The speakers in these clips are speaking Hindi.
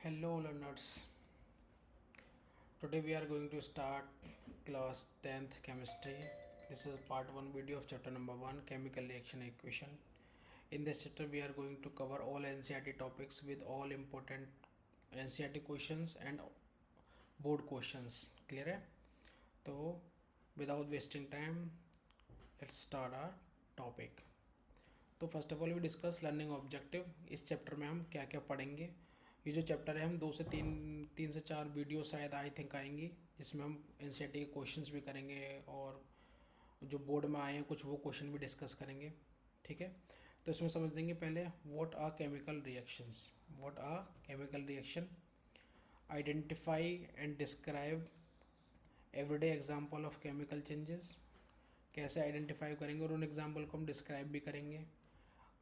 Hello learners. Today we are going to start class 10th chemistry. This is part 1 video of chapter number 1 chemical reaction equation. In this chapter we are going to cover all NCERT topics with all important NCERT questions and board questions. Clear है? तो without wasting time let's start our topic. तो first of all we discuss learning objective. इस चैप्टर में हम क्या क्या पढ़ेंगे. ये जो चैप्टर है हम 2 से 3 वीडियो शायद आई थिंक आएंगी जिसमें हम एनसीईआरटी के क्वेश्चंस भी करेंगे और जो बोर्ड में आए हैं कुछ वो क्वेश्चन भी डिस्कस करेंगे. ठीक है, तो इसमें समझ लेंगे पहले what are chemical reactions. What are chemical reaction. Identify and describe everyday example of chemical changes. कैसे आइडेंटिफाई करेंगे और उन एग्जांपल को हम डिस्क्राइब भी करेंगे.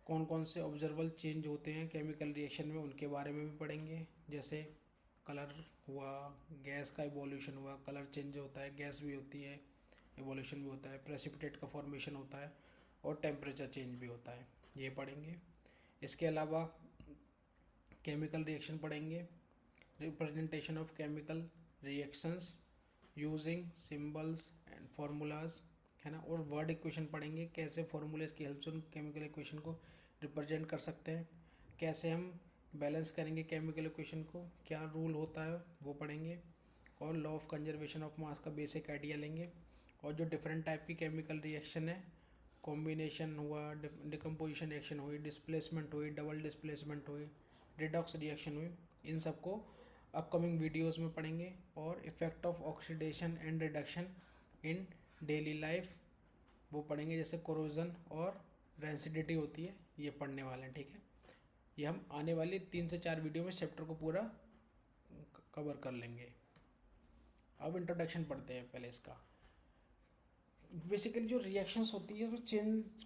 कौन कौन से ऑब्जर्वल चेंज होते हैं केमिकल रिएक्शन में उनके बारे में भी पढ़ेंगे. जैसे कलर हुआ, गैस का इवोल्यूशन हुआ, कलर चेंज होता है, गैस भी होती है, इवोल्यूशन भी होता है, प्रेसिपिटेट का फॉर्मेशन होता है और टेम्परेचर चेंज भी होता है, ये पढ़ेंगे. इसके अलावा केमिकल रिएक्शन पढ़ेंगे. Representation of chemical reactions using symbols and formulas, है ना. और वर्ड इक्वेशन पढ़ेंगे, कैसे फार्मूलेज की हेल्प से उन केमिकल इक्वेशन को रिप्रेजेंट कर सकते हैं. कैसे हम बैलेंस करेंगे केमिकल इक्वेशन को, क्या रूल होता है वो पढ़ेंगे. और law of conservation of mass का बेसिक आइडिया लेंगे. और जो डिफरेंट टाइप की केमिकल रिएक्शन है, कॉम्बिनेशन हुआ, डिकम्पोजिशन रिएक्शन हुई, डिस्प्लेसमेंट हुई, डबल डिस्प्लेसमेंट हुई, रिडॉक्स रिएक्शन हुई, इन सबको अपकमिंग वीडियोस में पढ़ेंगे. और effect of oxidation and reduction in daily life वो पढ़ेंगे. जैसे कोरोजन और रेंसिडिटी होती है, ये पढ़ने वाले हैं. ठीक है, ये हम आने वाली 3 से 4 वीडियो में चैप्टर को पूरा कवर कर लेंगे. अब इंट्रोडक्शन पढ़ते हैं पहले इसका. बेसिकली जो रिएक्शंस होती है वो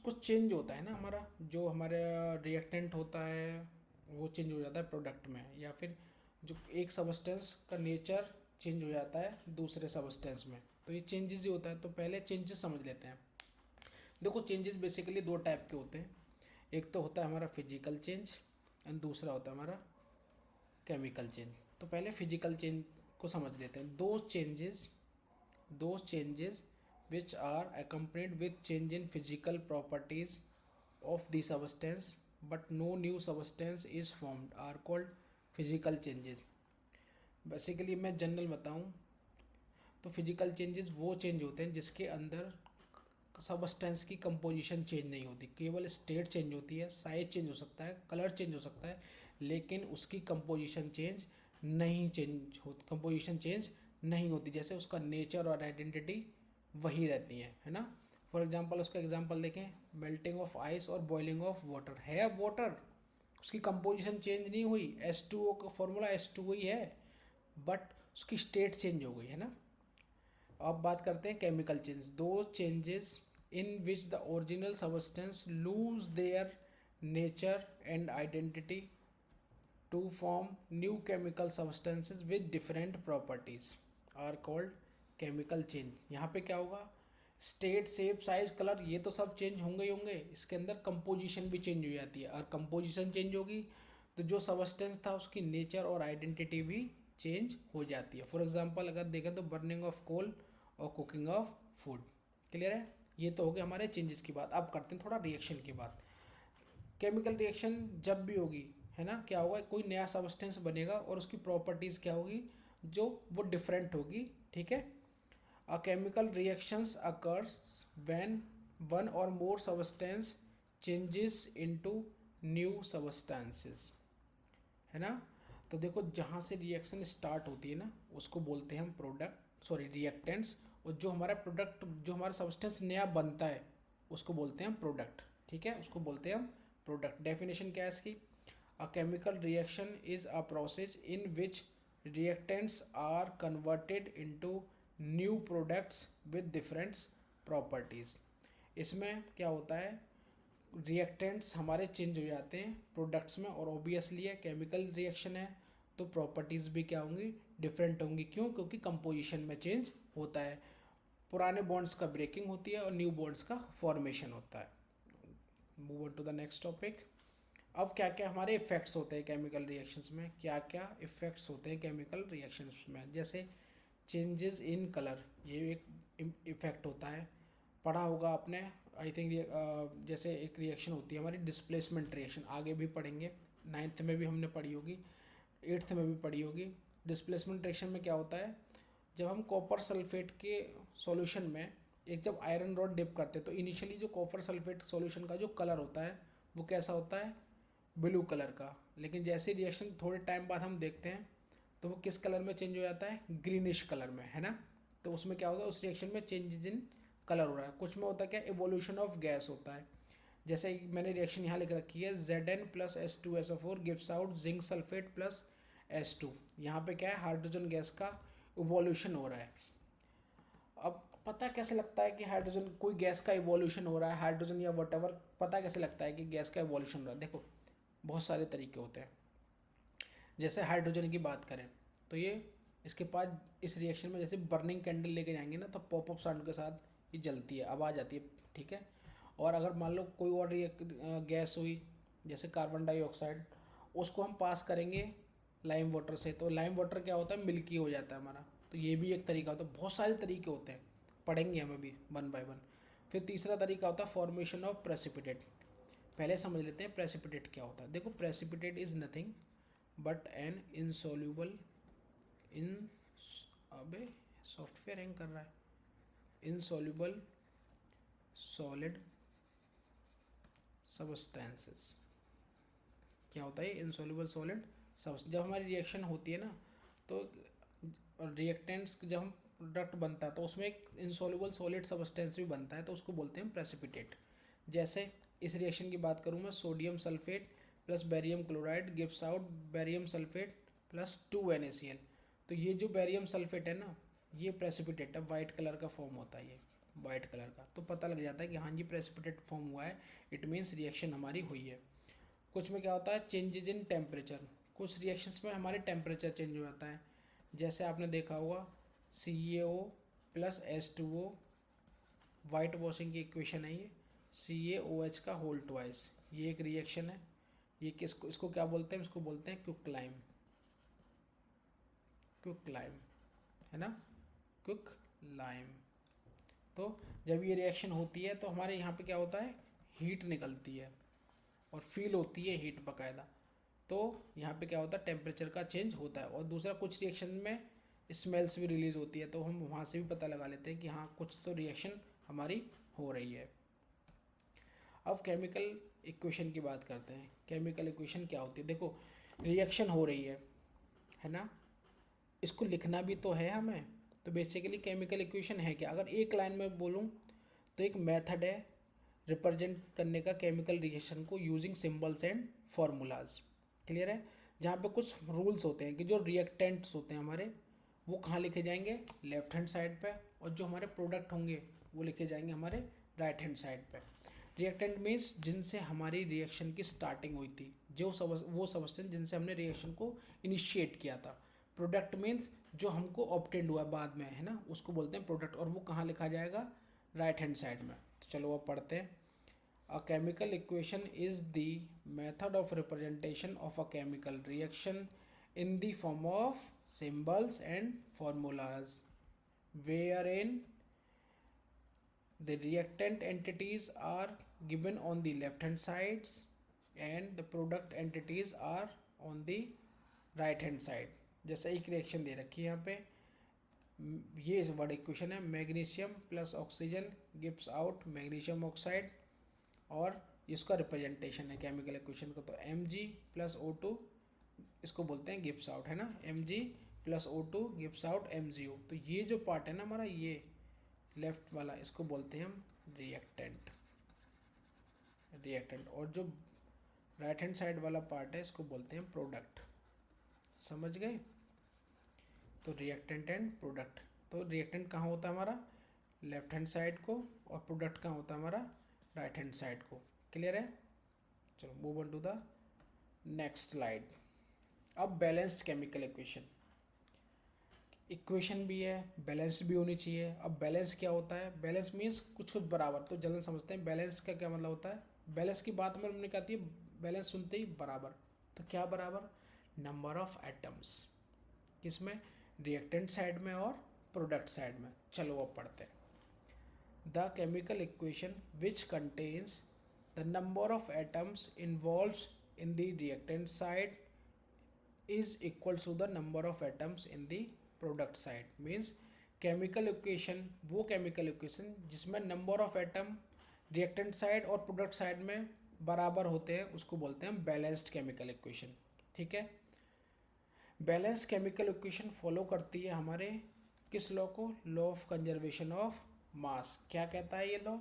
कुछ चेंज होता है ना. हमारा जो हमारा रिएक्टेंट होता है वो चेंज हो जाता है प्रोडक्ट में, या फिर जो एक सबस्टेंस का नेचर चेंज हो जाता है दूसरे सबस्टेंस में, तो ये चेंजेस ही होता है. तो पहले चेंजेस समझ लेते हैं. देखो, चेंजेस बेसिकली 2 टाइप के होते हैं. एक तो होता है हमारा फिजिकल चेंज एंड दूसरा होता है हमारा केमिकल चेंज. तो पहले फिजिकल चेंज को समझ लेते हैं. दो changes which are accompanied with change in physical properties of the substance but no new substance is formed are called physical changes. Basically मैं जनरल बताऊं तो फिजिकल चेंजेस वो चेंज होते हैं जिसके अंदर सबस्टेंस की कंपोजिशन चेंज नहीं होती, केवल स्टेट चेंज होती है. साइज चेंज हो सकता है, कलर चेंज हो सकता है, लेकिन उसकी कंपोजिशन चेंज नहीं होती. जैसे उसका नेचर और आइडेंटिटी वही रहती है ना. फॉर एग्जांपल उसका एग्जांपल देखें, मेल्टिंग ऑफ आइस और बॉइलिंग ऑफ वाटर. है वाटर, उसकी कंपोजिशन चेंज नहीं हुई, H2O का फॉर्मूला H2O ही है, बट उसकी स्टेट चेंज हो गई, है ना. अब बात करते हैं केमिकल चेंज. दो changes in which the original substance lose their nature and identity to form new chemical substances with different properties are called chemical change. यहाँ पे क्या होगा, स्टेट, शेप, साइज, कलर ये तो सब चेंज होंगे ही होंगे, इसके अंदर कंपोजिशन भी चेंज हो जाती है. और कंपोजिशन चेंज होगी तो जो सबस्टेंस था उसकी नेचर और आइडेंटिटी भी चेंज हो जाती है. फॉर एग्जांपल अगर देखें तो बर्निंग ऑफ कोल और कुकिंग ऑफ फूड. क्लियर है, ये तो हो गया हमारे चेंजेस की बात. अब करते हैं थोड़ा रिएक्शन की बात. केमिकल रिएक्शन जब भी होगी, है ना, क्या होगा, कोई नया सबस्टेंस बनेगा और उसकी प्रॉपर्टीज़ क्या होगी, जो वो डिफरेंट होगी. ठीक है. A chemical reactions occurs when one or more substance changes into new substances, है ना. तो देखो, जहाँ से रिएक्शन स्टार्ट होती है ना उसको बोलते हैं हम रिएक्टेंट्स. और जो हमारा प्रोडक्ट, जो हमारा सब्सटेंस नया बनता है उसको बोलते हैं हम प्रोडक्ट. ठीक है, उसको बोलते हैं हम प्रोडक्ट. डेफिनेशन क्या है इसकी, a chemical reaction is a process in which reactants are converted into new products with different properties. इसमें क्या होता है, रिएक्टेंट्स हमारे चेंज हो जाते हैं प्रोडक्ट्स में, और ऑब्वियसली है केमिकल रिएक्शन है तो प्रॉपर्टीज़ भी क्या होंगी, डिफरेंट होंगी. क्यों, क्योंकि कंपोजिशन में चेंज होता है. पुराने बॉन्ड्स का ब्रेकिंग होती है और न्यू बॉन्ड्स का फॉर्मेशन होता है. Move on to the next topic. अब क्या क्या हमारे इफ़ेक्ट्स होते हैं केमिकल रिएक्शंस में, क्या क्या इफ़ेक्ट्स होते हैं केमिकल रिएक्शंस में, जैसे चेंजेस इन कलर, ये एक इफ़ेक्ट होता है, पढ़ा होगा आपने आई थिंक। जैसे एक रिएक्शन होती है हमारी डिस्प्लेसमेंट रिएक्शन, आगे भी पढ़ेंगे, 9th में भी हमने पढ़ी होगी, 8th में भी पढ़ी होगी। डिस्प्लेसमेंट रिएक्शन में क्या होता है, जब हम कॉपर सल्फेट के सॉल्यूशन में एक जब आयरन रॉड डिप करते हैं तो इनिशियली जो कॉपर सल्फेट सॉल्यूशन का जो कलर होता है वो कैसा होता है, ब्लू कलर का। लेकिन जैसे रिएक्शन थोड़े टाइम बाद हम देखते हैं तो वो किस कलर में चेंज हो जाता है, ग्रीनिश कलर में, है ना। तो उसमें क्या होता है, उस रिएक्शन में चेंजेस इन कलर हो रहा है। कुछ में होता है क्या, इवोल्यूशन ऑफ गैस होता है। जैसे मैंने रिएक्शन यहाँ लिख रखी है, Zn plus H2SO4 gives out zinc sulphate plus H2। यहाँ पे क्या है, हाइड्रोजन गैस का इवोल्यूशन हो रहा है। अब पता कैसे लगता है कि हाइड्रोजन, कोई गैस का इवोल्यूशन हो रहा है, हाइड्रोजन या वट, पता कैसे लगता है कि गैस का इवोल्यूशन हो रहा है। देखो बहुत सारे तरीके होते हैं। जैसे हाइड्रोजन की बात करें तो ये इसके पास इस रिएक्शन में जैसे बर्निंग कैंडल लेके जाएंगे ना तो पॉपअप साउंड के साथ ये जलती है, आवाज़ आती है, ठीक है। और अगर मान लो कोई और गैस हुई जैसे कार्बन डाइऑक्साइड, उसको हम पास करेंगे लाइम वाटर से, तो लाइम वाटर क्या होता है, मिल्की हो जाता है हमारा। तो ये भी एक तरीका होता है, बहुत सारे तरीके होते हैं, पढ़ेंगे हम अभी वन बाय वन। फिर तीसरा तरीका होता है फॉर्मेशन ऑफ प्रेसिपिटेट। पहले समझ लेते हैं प्रेसिपिटेट क्या होता है। देखो precipitate is nothing but an insoluble in, अबे सॉफ्टवेयर हैंग कर रहा है, इनसॉल्यूबल सॉलिड सबस्टेंसेस। क्या होता है इनसॉल्यूबल सॉलिड सब, जब हमारी रिएक्शन होती है ना तो रिएक्टेंट्स जब हम प्रोडक्ट बनता है तो उसमें एक इनसॉल्यूबल सॉलिड सबस्टेंस भी बनता है, तो उसको बोलते हैं प्रेसिपिटेट। जैसे इस रिएक्शन की बात करूँ मैं, sodium sulphate plus barium chloride gives out barium sulphate plus 2NaCl। तो ये जो बैरियम सल्फेट है ना, ये प्रेसिपिटेट है, वाइट कलर का फॉर्म होता है ये, वाइट कलर का। तो पता लग जाता है कि हाँ ये प्रेसिपिटेट फॉर्म हुआ है, इट मीन्स रिएक्शन हमारी हुई है। कुछ में क्या होता है, चेंजेज इन टेम्परेचर, कुछ रिएक्शंस में हमारे टेम्परेचर चेंज हो जाता है। जैसे आपने देखा होगा CaO plus H2O, white washing की इक्वेशन है ये, CaOH का होल ट्वाइस, ये एक रिएक्शन है। ये किसको, इसको क्या बोलते हैं, इसको बोलते हैं क्विकलाइम, क्विकलाइम, है ना, क्विकलाइम। तो जब ये रिएक्शन होती है तो हमारे यहाँ पे क्या होता है, हीट निकलती है और फील होती है हीट बाकायदा। तो यहाँ पे क्या होता है, टेम्परेचर का चेंज होता है। और दूसरा कुछ रिएक्शन में स्मेल्स भी रिलीज होती है, तो हम वहाँ से भी पता लगा लेते हैं कि हाँ कुछ तो रिएक्शन हमारी हो रही है। अब केमिकल इक्वेशन की बात करते हैं। केमिकल इक्वेशन क्या होती है, देखो रिएक्शन हो रही है ना, इसको लिखना भी तो है हमें। तो बेसिकली केमिकल इक्वेशन है क्या, अगर एक लाइन में बोलूँ तो एक मेथड है रिप्रेजेंट करने का केमिकल रिएक्शन को using symbols and formulas. Clear है, जहाँ पे कुछ रूल्स होते हैं कि जो रिएक्टेंट्स होते हैं हमारे वो कहाँ लिखे जाएंगे, लेफ्ट हैंड साइड पे, और जो हमारे प्रोडक्ट होंगे वो लिखे जाएंगे हमारे राइट हैंड साइड पे। रिएक्टेंट मीन्स जिनसे हमारी रिएक्शन की स्टार्टिंग हुई थी, वो सबस्टेंस जिनसे हमने रिएक्शन को इनिशिएट किया था। प्रोडक्ट मीन्स जो हमको ऑब्टेंड हुआ बाद में, है ना, उसको बोलते हैं प्रोडक्ट, और वो कहाँ लिखा जाएगा, राइट हैंड साइड में। तो चलो अब पढ़ते हैं। A chemical equation is the method of representation of a chemical reaction in the form of symbols and formulas, wherein the reactant entities are given on the left hand sides and the product entities are on the right hand side। जैसे एक रिएक्शन दे रखी है यहाँ पे, ये वर्ड इक्वेशन है, magnesium plus oxygen gives out magnesium oxide, और इसका रिप्रेजेंटेशन है केमिकल इक्वेशन का, तो Mg प्लस O2 इसको बोलते हैं गिव्स आउट, है ना, Mg plus O2 gives out MgO। तो ये जो पार्ट है ना हमारा, ये लेफ्ट वाला, इसको बोलते हैं हम रिएक्टेंट, रिएक्टेंट। और जो राइट हैंड साइड वाला पार्ट है इसको बोलते हैं प्रोडक्ट। समझ गए, तो रिएक्टेंट एंड प्रोडक्ट। तो रिएक्टेंट कहाँ होता है हमारा, लेफ्ट हैंड साइड को, और प्रोडक्ट कहाँ होता है हमारा, राइट हैंड साइड को। क्लियर है, चलो move on to the next slide. अब बैलेंस्ड केमिकल इक्वेशन, इक्वेशन भी है बैलेंस भी होनी चाहिए। अब बैलेंस क्या होता है, बैलेंस मीन्स कुछ कुछ बराबर, तो जल्दी समझते हैं बैलेंस का क्या मतलब होता है। बैलेंस की बात में हमने कहती है बैलेंस सुनते ही बराबर, तो क्या बराबर, नंबर ऑफ एटम्स, किसमें, रिएक्टेंट साइड में और प्रोडक्ट साइड में। चलो अब पढ़ते हैं। The chemical equation which contains the number of atoms involves in the reactant side is equals to the number of atoms in the product side। means chemical equation, वो केमिकल इक्वेशन जिसमें number of atom reactant side और प्रोडक्ट साइड में बराबर होते हैं, उसको बोलते हैं बैलेंस्ड केमिकल इक्वेशन। ठीक है, बैलेंस केमिकल इक्वेशन फॉलो करती है हमारे किस लॉ को, law of conservation of mass. क्या कहता है ये law,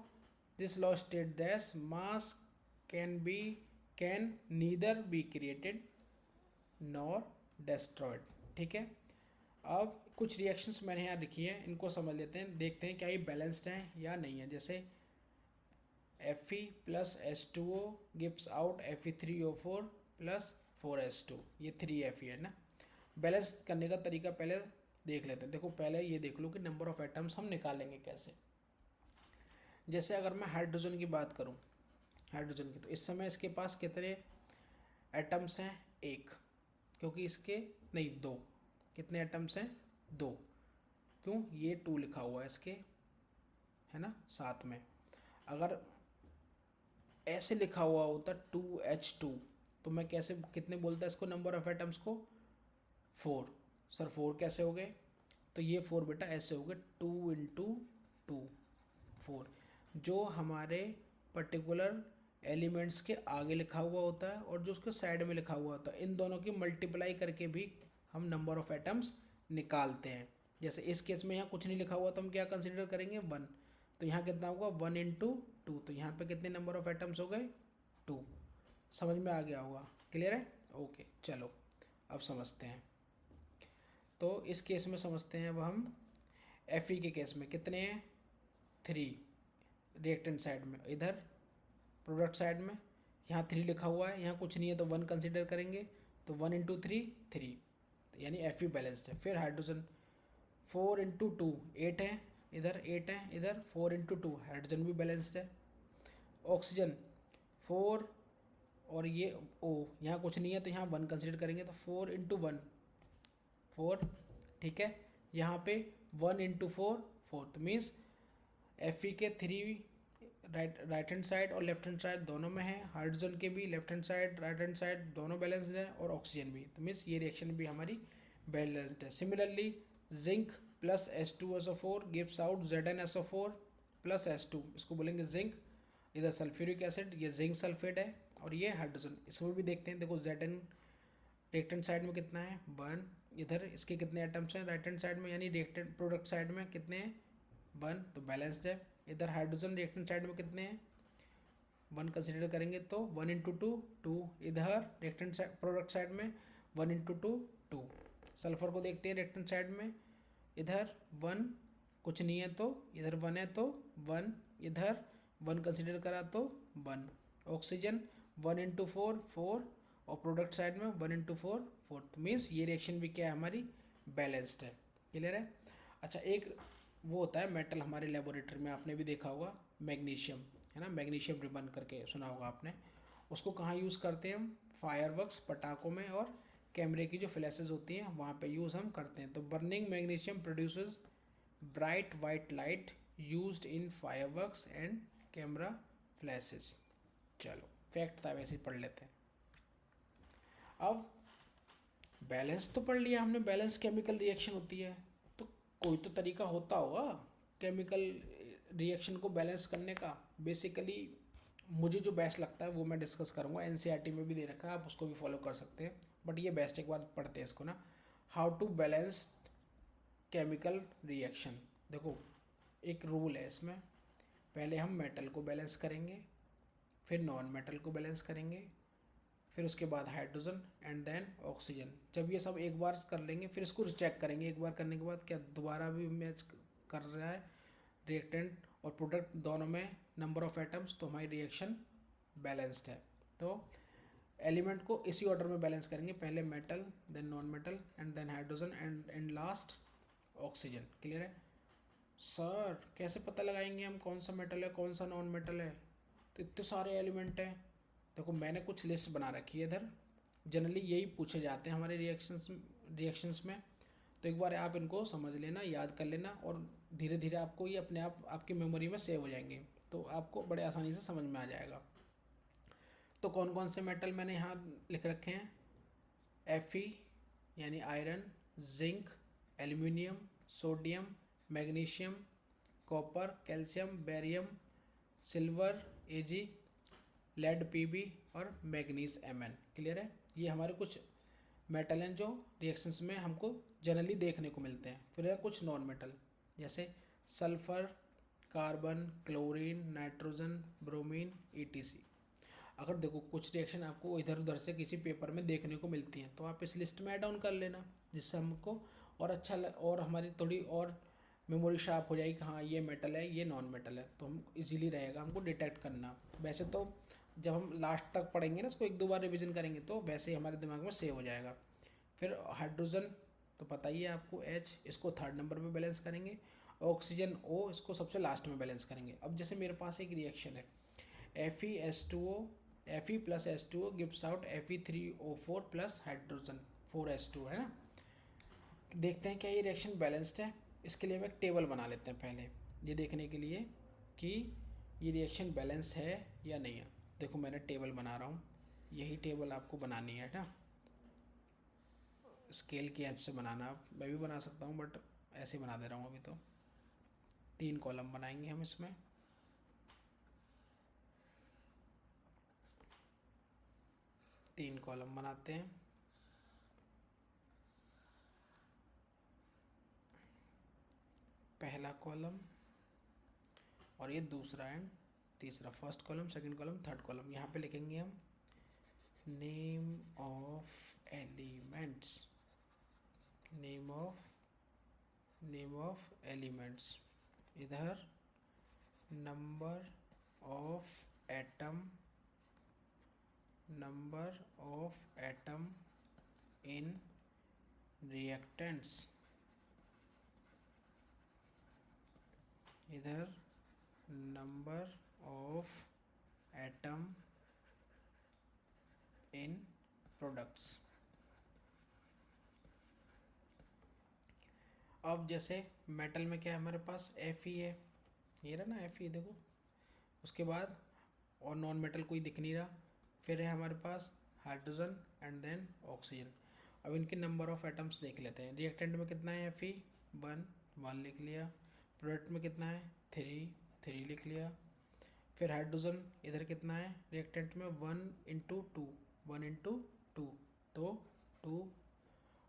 this law state that mass can neither be created nor destroyed. ठीक है, अब कुछ रिएक्शंस मैंने यहाँ लिखी हैं, इनको समझ लेते हैं, देखते हैं क्या ये बैलेंस्ड हैं या नहीं है। जैसे Fe plus H2O gives out Fe3O4 plus 4H2, ये 3Fe है ना। बैलेंस करने का तरीका पहले देख लेते हैं। देखो पहले ये देख लो कि नंबर ऑफ एटम्स हम निकालेंगे कैसे। जैसे अगर मैं हाइड्रोजन की बात करूँ, हाइड्रोजन की, तो इस समय इसके पास कितने एटम्स हैं, एक, क्योंकि इसके नहीं दो, कितने एटम्स हैं, दो, क्यों, ये 2 लिखा हुआ है इसके, है ना, साथ में। अगर ऐसे लिखा हुआ होता 2H2 तो मैं कैसे, कितने बोलता इसको, नंबर ऑफ एटम्स को 4। सर 4 कैसे हो गए, तो ये 4 बेटा ऐसे हो गए, 2 इंटू 2 4, जो हमारे पर्टिकुलर एलिमेंट्स के आगे लिखा हुआ होता है और जो उसके साइड में लिखा हुआ होता है, इन दोनों की मल्टीप्लाई करके भी हम नंबर ऑफ एटम्स निकालते हैं। जैसे इस केस में यहाँ कुछ नहीं लिखा हुआ तो हम क्या कंसिडर करेंगे, 1, तो यहाँ कितना होगा 1 इंटू 2, तो यहाँ पे कितने नंबर ऑफ एटम्स हो गए, 2। समझ में आ गया होगा, क्लियर है, ओके। चलो अब समझते हैं, तो इस केस में समझते हैं अब हम। Fe के केस में कितने हैं, 3 रिएक्टेंट साइड में, इधर प्रोडक्ट साइड में यहाँ 3 लिखा हुआ है, यहाँ कुछ नहीं है तो 1 कंसिडर करेंगे, तो 1 इंटू 3 3, यानी Fe बैलेंस्ड है। फिर हाइड्रोजन 4 इंटू 2 8 है, इधर 8 है, इधर 4 इंटू 2, हाइड्रोजन भी बैलेंस्ड है। ऑक्सीजन 4 और ये O, यहाँ कुछ नहीं है तो यहाँ 1 कंसिडर करेंगे, तो 4 इंटू 1 4, ठीक है। यहाँ पे 1 इंटू 4 4, तो मीन्स Fe के 3 राइट हैंड साइड और लेफ्ट हैंड साइड दोनों में है, हाइड्रोजन के भी left hand side right hand side दोनों बैलेंस्ड है, और ऑक्सीजन भी, तो मीन्स ये रिएक्शन भी हमारी बैलेंस्ड है। Similarly zinc plus H2SO4 gives out ZnSO4 plus H2, इसको बोलेंगे जिंक। इधर सल्फ्यूरिक एसिड, ये जिंक सल्फेट है, और ये हाइड्रोजन। इसमें भी देखते हैं, देखो Zn राइट हैंड साइड में कितना है, 1, इधर इसके कितने एटम्स हैं राइट हैंड साइड में, यानी रिएक्टेंट प्रोडक्ट साइड में कितने हैं, 1, तो बैलेंस्ड है। इधर हाइड्रोजन रिएक्टेंट साइड में कितने हैं, 1 कंसिडर करेंगे तो 1 इंटू 2 2, इधर रिएक्टेंट साइड प्रोडक्ट साइड में 1 इंटू 2 2। सल्फर को देखते हैं रिएक्टेंट साइड में, इधर 1 कुछ नहीं है तो इधर 1 है तो 1, इधर 1 कंसिडर करा तो 1। ऑक्सीजन 1 इंटू 4 4, और प्रोडक्ट साइड में 1 इंटू 4 4, मीन्स ये रिएक्शन भी क्या है, हमारी बैलेंस्ड है, क्लियर है। अच्छा, एक वो होता है मेटल हमारे लेबोरेटरी में, आपने भी देखा होगा, मैग्नीशियम, है ना, मैग्नीशियम रिबन करके सुना होगा आपने। उसको कहाँ यूज़ करते हैं हम, फायरवर्क्स, पटाखों में, और कैमरे की जो फ्लैशेज होती हैं वहाँ पे यूज़ हम करते हैं। तो burning magnesium produces bright white light used in fireworks and camera flashes. चलो फैक्ट था, वैसे ही पढ़ लेते हैं। अब बैलेंस तो पढ़ लिया हमने, बैलेंस केमिकल रिएक्शन होती है, तो कोई तो तरीका होता होगा केमिकल रिएक्शन को बैलेंस करने का। बेसिकली मुझे जो बेस्ट लगता है वो मैं डिस्कस करूँगा, एनसीईआरटी में भी दे रखा है, आप उसको भी फॉलो कर सकते हैं, बट ये बेस्ट, एक बार पढ़ते हैं इसको ना। How to balance chemical reaction. देखो एक रूल है इसमें, पहले हम मेटल को बैलेंस करेंगे, फिर नॉन मेटल को बैलेंस करेंगे, फिर उसके बाद हाइड्रोजन एंड देन ऑक्सीजन। जब ये सब एक बार कर लेंगे फिर इसको चेक करेंगे, एक बार करने के बाद क्या दोबारा भी मैच कर रहा है रिएक्टेंट और प्रोडक्ट दोनों में नंबर ऑफ एटम्स, तो हमारी रिएक्शन बैलेंस्ड है। तो एलिमेंट को इसी ऑर्डर में बैलेंस करेंगे, पहले metal, then non metal, and then hydrogen, and last oxygen. Clear है। सर कैसे पता लगाएंगे हम कौन सा मेटल है कौन सा नॉन मेटल है, तो इतने सारे एलिमेंट हैं, देखो मैंने कुछ लिस्ट बना रखी है इधर, जनरली यही पूछे जाते हैं हमारे रिएक्शंस में। तो एक बार आप इनको समझ लेना, याद कर लेना, और धीरे धीरे आपको ये अपने आप आपकी मेमोरी में सेव हो जाएंगे, तो आपको बड़े आसानी से समझ में आ जाएगा। तो कौन कौन से मेटल मैंने यहाँ लिख रखे हैं? Fe यानी iron, zinc, aluminium, sodium, magnesium, copper, calcium, barium, silver Ag, lead Pb और मैग्नीज Mn। क्लियर है? ये हमारे कुछ मेटल हैं जो रिएक्शंस में हमको जनरली देखने को मिलते हैं। फिर है कुछ नॉन मेटल, जैसे sulphur, carbon, chlorine, nitrogen, bromine, ETC। अगर देखो कुछ रिएक्शन आपको इधर उधर से किसी पेपर में देखने को मिलती हैं तो आप इस लिस्ट में ऐड ऑन कर लेना, जिससे हमको और और हमारी थोड़ी और मेमोरी शार्प हो जाएगी कि हाँ ये मेटल है, ये नॉन मेटल है, तो हम इजीली रहेगा हमको डिटेक्ट करना। वैसे तो जब हम लास्ट तक पढ़ेंगे ना, इसको एक दो बार रिविजन करेंगे तो वैसे ही हमारे दिमाग में सेव हो जाएगा। फिर हाइड्रोजन तो पता ही है आपको, H, इसको थर्ड नंबर पे बैलेंस करेंगे। ऑक्सीजन O, इसको सबसे लास्ट में बैलेंस करेंगे। अब जैसे मेरे पास एक रिएक्शन है FeS2O, Fe plus H2O gives out Fe3O4 plus hydrogen 4H2, है ना। देखते हैं क्या ये रिएक्शन बैलेंस्ड है। इसके लिए हम एक टेबल बना लेते हैं पहले, ये देखने के लिए कि ये रिएक्शन बैलेंस है या नहीं है। देखो मैंने टेबल बना रहा हूँ, यही टेबल आपको बनानी है ना, स्केल की हेल्प से बनाना। मैं भी बना सकता हूँ बट ऐसे बना दे रहा हूँ अभी। तो 3 कॉलम बनाएंगे हम इसमें। तीन कॉलम बनाते हैं। पहला कॉलम और ये दूसरा एंड तीसरा, first column, second column, third column. यहाँ पे लिखेंगे हम name of elements, name of elements. इधर number of atom, number of atom in reactants. इधर number of atom in products. अब जैसे मेटल में क्या है हमारे पास, Fe है, ये रहा ना Fe, देखो। उसके बाद और नॉन मेटल कोई दिख नहीं रहा। फिर है हमारे पास हाइड्रोजन एंड देन ऑक्सीजन। अब इनके नंबर ऑफ एटम्स देख लेते हैं। रिएक्टेंट में कितना है Fe, 1 लिख लिया। प्रोडक्ट में कितना है 3 लिख लिया। फिर हाइड्रोजन इधर कितना है रिएक्टेंट में, 1 × 2, 1 × 2 तो 2।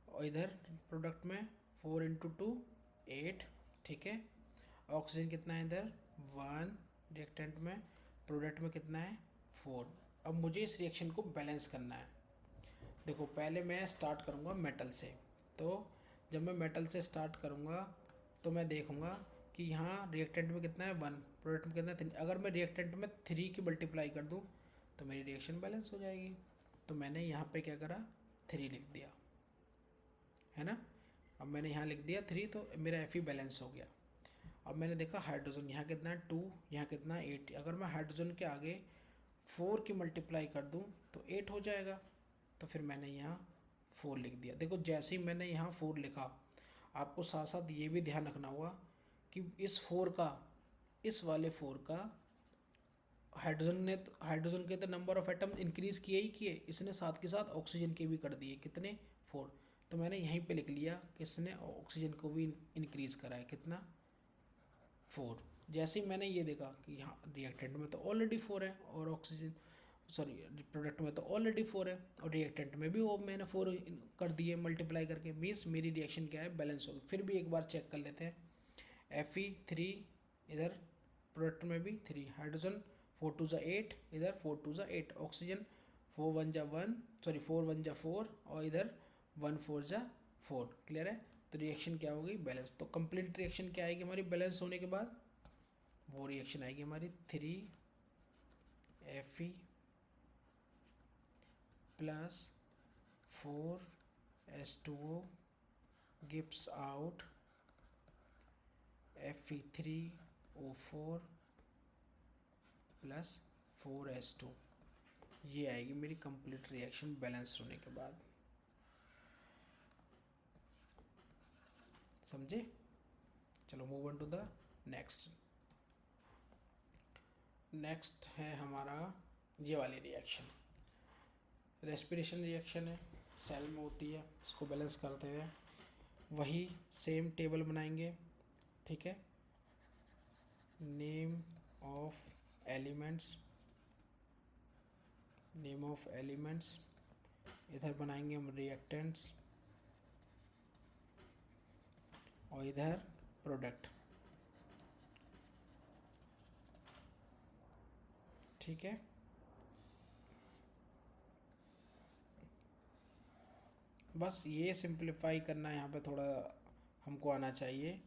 और इधर प्रोडक्ट में 4 × 2 8, ठीक है। ऑक्सीजन कितना है इधर 1 रिएक्टेंट में, प्रोडक्ट में कितना है 4। अब मुझे इस रिएक्शन को बैलेंस करना है। देखो पहले मैं स्टार्ट करूँगा मेटल से। तो जब मैं मेटल से स्टार्ट करूँगा तो मैं देखूँगा कि यहाँ रिएक्टेंट में कितना है 1, प्रोडक्ट में कितना है 3। अगर मैं रिएक्टेंट में 3 की मल्टीप्लाई कर दूँ तो मेरी रिएक्शन बैलेंस हो जाएगी। तो मैंने यहाँ पे क्या करा, 3 लिख दिया, है ना। अब मैंने यहाँ लिख दिया 3, तो मेरा Fe बैलेंस हो गया। अब मैंने देखा हाइड्रोजन यहाँ कितना है 2, यहाँ कितना है 8। अगर मैं हाइड्रोजन के आगे 4 की मल्टीप्लाई कर दूँ तो 8 हो जाएगा। तो फिर मैंने यहाँ 4 लिख दिया। देखो जैसे ही मैंने यहाँ 4 लिखा, आपको साथ साथ ये भी ध्यान रखना होगा कि इस 4 का, इस वाले 4 का हाइड्रोजन के तो नंबर ऑफ एटम इंक्रीज़ किए ही किए, इसने साथ के साथ ऑक्सीजन के भी कर दिए। कितने 4। तो मैंने यहीं पे लिख लिया कि इसने ऑक्सीजन को भी इंक्रीज़ करा है, कितना 4। जैसे ही मैंने ये देखा कि यहाँ रिएक्टेंट में तो ऑलरेडी 4 है और ऑक्सीजन प्रोडक्ट में तो ऑलरेडी 4 है और रिएक्टेंट में भी वो मैंने 4 कर दिए मल्टीप्लाई करके, मीन्स मेरी रिएक्शन क्या है बैलेंस होगी। फिर भी एक बार चेक कर लेते हैं। Fe3 इधर प्रोडक्ट में भी 3, हाइड्रोजन 4 × 2 8, इधर 4 × 2 8, ऑक्सीजन 4 × 1 4 × 1 4 और इधर 1 4 4। क्लियर है? तो रिएक्शन क्या होगी, बैलेंस। तो कंप्लीट रिएक्शन क्या आएगी हमारी बैलेंस होने के बाद, वो रिएक्शन आएगी हमारी 3 Fe plus 4 H2O gives out Fe3O4 plus 4 H2। ये आएगी मेरी कंप्लीट रिएक्शन बैलेंस होने के बाद। समझे? चलो move on to the next. Next है हमारा ये वाली रिएक्शन, रेस्पिरेशन रिएक्शन है, सेल में होती है, इसको बैलेंस करते हैं। वही सेम टेबल बनाएंगे, ठीक है। Name of elements, name of elements, इधर बनाएंगे हम रिएक्टेंट्स और इधर प्रोडक्ट, ठीक है। बस ये सिंप्लीफाई करना यहाँ पे थोड़ा हमको आना चाहिए,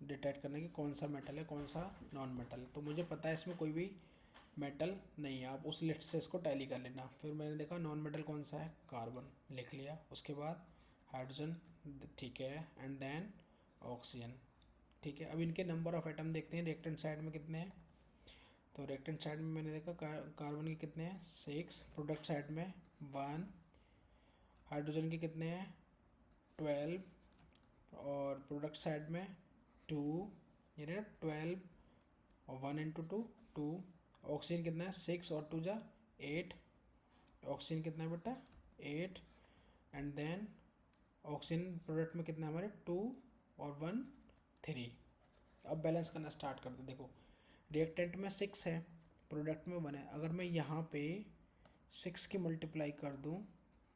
डिटेक्ट करने की कौन सा मेटल है कौन सा नॉन मेटल है। तो मुझे पता है इसमें कोई भी मेटल नहीं है, आप उस लिस्ट से इसको टैली कर लेना। फिर मैंने देखा नॉन मेटल कौन सा है, कार्बन, लिख लिया। उसके बाद हाइड्रोजन, ठीक है, एंड देन ऑक्सीजन, ठीक है। अब इनके नंबर ऑफ एटम देखते हैं रिएक्टेंट साइड में कितने हैं। तो रिएक्टेंट साइड में मैंने देखा कार्बन के कितने हैं 6, प्रोडक्ट साइड में 1, हाइड्रोजन के कितने हैं 12, और प्रोडक्ट साइड में 2, यानी 12 और 1 इंटू 2 2। ऑक्सीजन कितना है 6 और 2 जा 8, ऑक्सीजन कितना है बेटा 8, एंड देन ऑक्सीजन प्रोडक्ट में कितना है हमारे 2 और 1 3। अब बैलेंस करना स्टार्ट कर दो। देखो रिएक्टेंट में 6 है, प्रोडक्ट में 1 है। अगर मैं यहाँ पे 6 की मल्टीप्लाई कर दूँ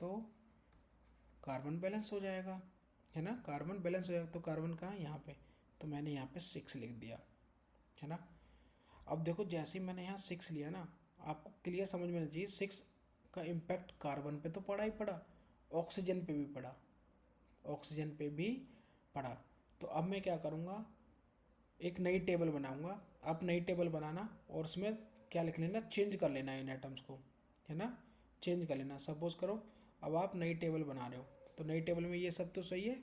तो कार्बन बैलेंस हो जाएगा, है ना। कार्बन बैलेंस हो जाएगा। तो कार्बन कहाँ है यहाँ पे, तो मैंने यहाँ पे 6 लिख दिया, है ना। अब देखो जैसे ही मैंने यहाँ 6 लिया ना, आपको क्लियर समझ में आना चाहिए 6 का इम्पैक्ट कार्बन पे तो पड़ा ही पड़ा, ऑक्सीजन पे भी पड़ा, ऑक्सीजन पे भी पड़ा। तो अब मैं क्या करूँगा, एक नई टेबल बनाऊँगा। आप नई टेबल बनाना और उसमें क्या लिख लेना, चेंज कर लेना इन आइटम्स को, है ना, चेंज कर लेना। सपोज करो अब आप नई टेबल बना रहे हो, तो नई टेबल में ये सब तो सही है,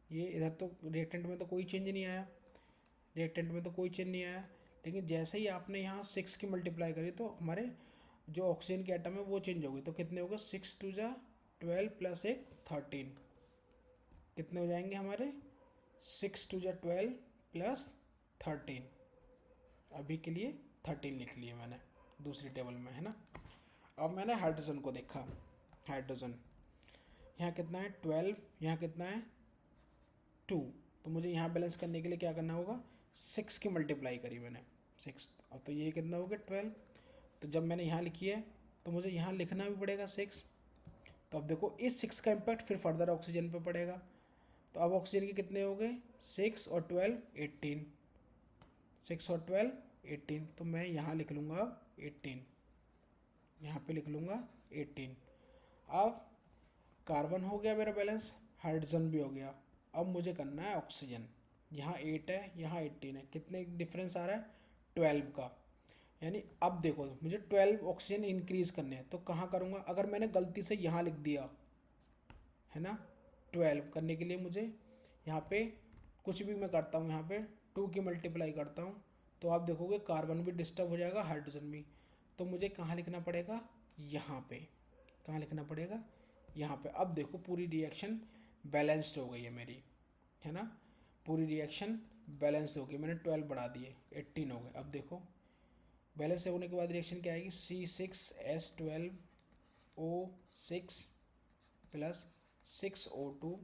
ये इधर तो रिएक्टेंट में तो कोई चेंज नहीं आया, रिएक्टेंट में तो कोई चेंज नहीं आया। लेकिन जैसे ही आपने यहाँ 6 की मल्टीप्लाई करी तो हमारे जो ऑक्सीजन के आइटम है वो चेंज हो गई। तो कितने हो गए 6 2 जा 12 प्लस 1 13, कितने हो जाएंगे हमारे 6 2 जा 12 प्लस 13। अभी के लिए 13 लिख लिए मैंने दूसरी टेबल में, है ना। अब मैंने हाइड्रोजन को देखा, हाइड्रोजन यहाँ कितना है 12, यहाँ कितना है 2। तो मुझे यहाँ बैलेंस करने के लिए क्या करना होगा, 6 की मल्टीप्लाई करी मैंने 6, और तो ये कितना हो गया 12। तो जब मैंने यहाँ लिखी है तो मुझे यहाँ लिखना भी पड़ेगा 6। तो अब देखो इस 6 का इम्पैक्ट फिर फर्दर ऑक्सीजन पे पड़ेगा। तो अब ऑक्सीजन के कितने हो गए 6 और 12 18, 6 और 12 18। तो मैं यहाँ लिख लूँगा अब 18, यहाँ पे लिख लूँगा 18। अब कार्बन हो गया मेरा बैलेंस, हाइड्रोजन भी हो गया। अब मुझे करना है ऑक्सीजन, यहाँ 8 है यहाँ 18 है, कितने डिफरेंस आ रहा है 12 का। यानी अब देखो मुझे 12 ऑक्सीजन इंक्रीज करने हैं, तो कहाँ करूँगा, अगर मैंने गलती से यहाँ लिख दिया है ना 12 करने के लिए मुझे यहाँ पे कुछ भी मैं करता हूँ, यहाँ पे 2 की मल्टीप्लाई करता हूँ, तो आप देखोगे कार्बन भी डिस्टर्ब हो जाएगा हाइड्रोजन भी। तो मुझे कहाँ लिखना पड़ेगा, यहाँ पे, कहाँ लिखना पड़ेगा यहाँ पे। अब देखो पूरी रिएक्शन बैलेंस्ड हो गई है मेरी, है ना, पूरी रिएक्शन बैलेंस हो गई। मैंने 12 बढ़ा दिए 18 हो गए। अब देखो बैलेंस होने के बाद रिएक्शन क्या आएगी, C6H12O6 plus 6O2